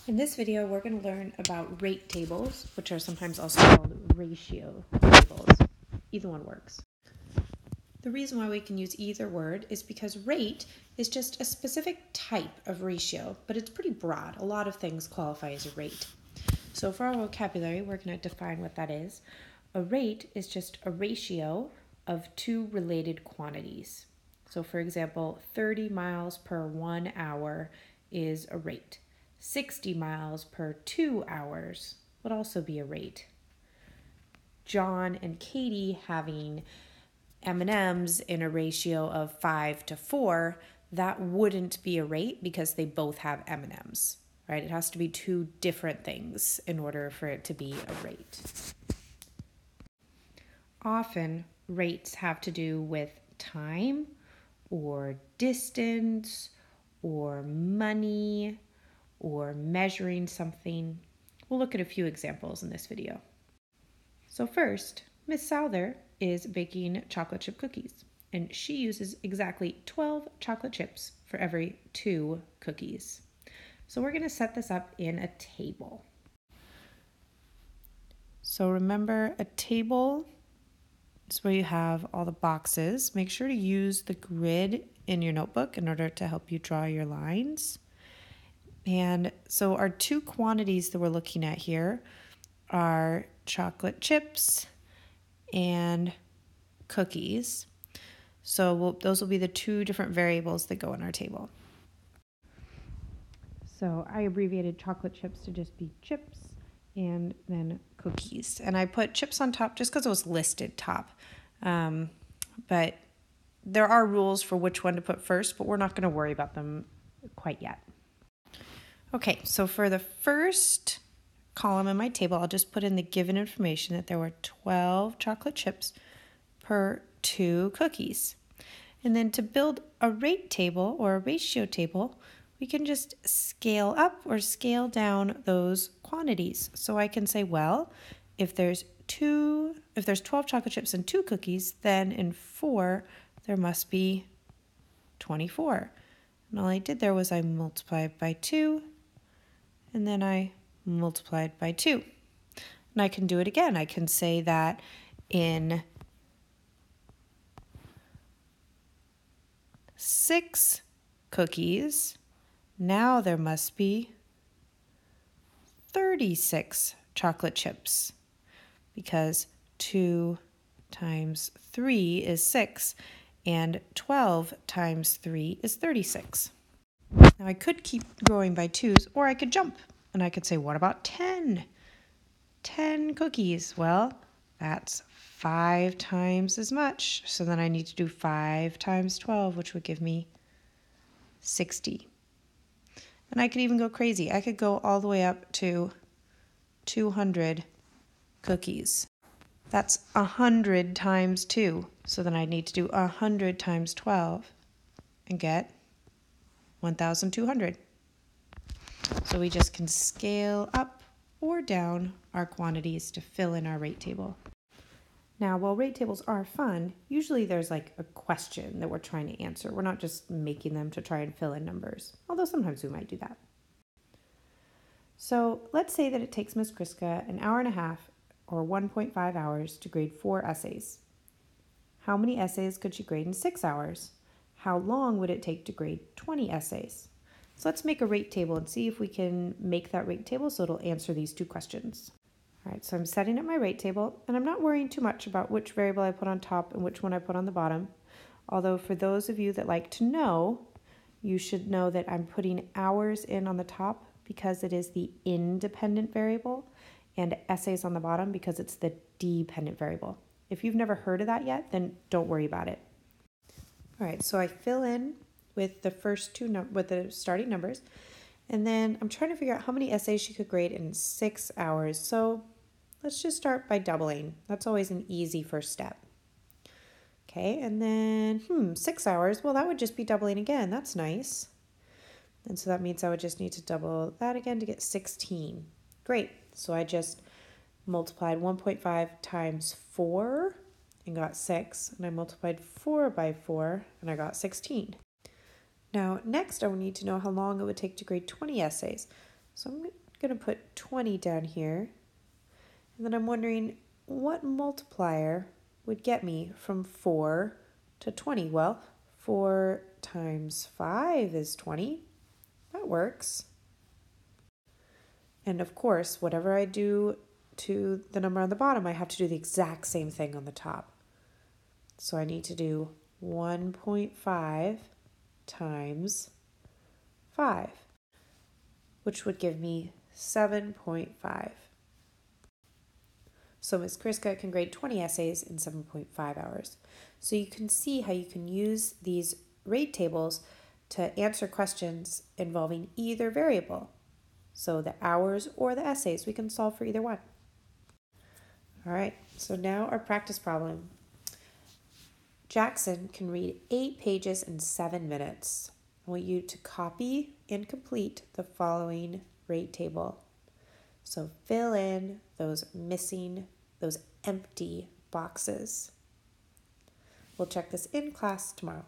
In this video, we're going to learn about rate tables, which are sometimes also called ratio tables. Either one works. The reason why we can use either word is because rate is just a specific type of ratio, but it's pretty broad. A lot of things qualify as a rate. So for our vocabulary, we're going to define what that is. A rate is just a ratio of two related quantities. So for example, 30 miles per 1 hour is a rate. 60 miles per 2 hours would also be a rate. John and Katie having M&Ms in a ratio of 5 to 4, that wouldn't be a rate because they both have M&Ms, right? It has to be two different things in order for it to be a rate. Often, rates have to do with time or distance or money or measuring something. We'll look at a few examples in this video. So first, Miss Souther is baking chocolate chip cookies, and she uses exactly 12 chocolate chips for every 2 cookies. So we're going to set this up in a table. So remember, a table is where you have all the boxes. Make sure to use the grid in your notebook in order to help you draw your lines. And so our two quantities that we're looking at here are chocolate chips and cookies. So those will be the two different variables that go in our table. So I abbreviated chocolate chips to just be chips and then cookies. And I put chips on top just because it was listed top. But there are rules for which one to put first, but we're not going to worry about them quite yet. Okay, so for the first column in my table, I'll just put in the given information that there were 12 chocolate chips per 2 cookies. And then to build a rate table or a ratio table, we can just scale up or scale down those quantities. So I can say, well, if there's 12 chocolate chips and 2 cookies, then in 4, there must be 24. And all I did there was I multiplied by 2, and then I multiplied by 2. And I can do it again. I can say that in 6 cookies, now there must be 36 chocolate chips because 2 times 3 is 6 and 12 times 3 is 36. Now I could keep growing by 2s, or I could jump and I could say, what about 10? 10 cookies. Well, that's 5 times as much. So then I need to do 5 times 12, which would give me 60. And I could even go crazy. I could go all the way up to 200 cookies. That's 100 times 2. So then I need to do 100 times 12 and get 1,200. So we just can scale up or down our quantities to fill in our rate table. Now, while rate tables are fun, usually there's like a question that we're trying to answer. We're not just making them to try and fill in numbers, although sometimes we might do that. So let's say that it takes Ms. Kriska an hour and a half or 1.5 hours to grade 4 essays. How many essays could she grade in 6 hours? How long would it take to grade 20 essays? So let's make a rate table and see if we can make that rate table so it'll answer these two questions. All right, so I'm setting up my rate table, and I'm not worrying too much about which variable I put on top and which one I put on the bottom. Although for those of you that like to know, you should know that I'm putting hours in on the top because it is the independent variable, and essays on the bottom because it's the dependent variable. If you've never heard of that yet, then don't worry about it. All right, so I fill in with the first with the starting numbers, and then I'm trying to figure out how many essays she could grade in 6 hours. So let's just start by doubling. That's always an easy first step. Okay, and then 6 hours. Well, that would just be doubling again. That's nice. And so that means I would just need to double that again to get 16. Great. So I just multiplied 1.5 times 4 and got 6. And I multiplied 4 by 4 and I got 16. Now, next I would need to know how long it would take to grade 20 essays. So I'm going to put 20 down here. And then I'm wondering what multiplier would get me from 4 to 20. Well, 4 times 5 is 20. That works. And of course, whatever I do to the number on the bottom, I have to do the exact same thing on the top. So I need to do 1.5 times 5, which would give me 7.5. So Ms. Kriska can grade 20 essays in 7.5 hours. So you can see how you can use these rate tables to answer questions involving either variable. So the hours or the essays, we can solve for either one. All right, so now our practice problem. Jackson can read 8 pages in 7 minutes. I want you to copy and complete the following rate table. So fill in those empty boxes. We'll check this in class tomorrow.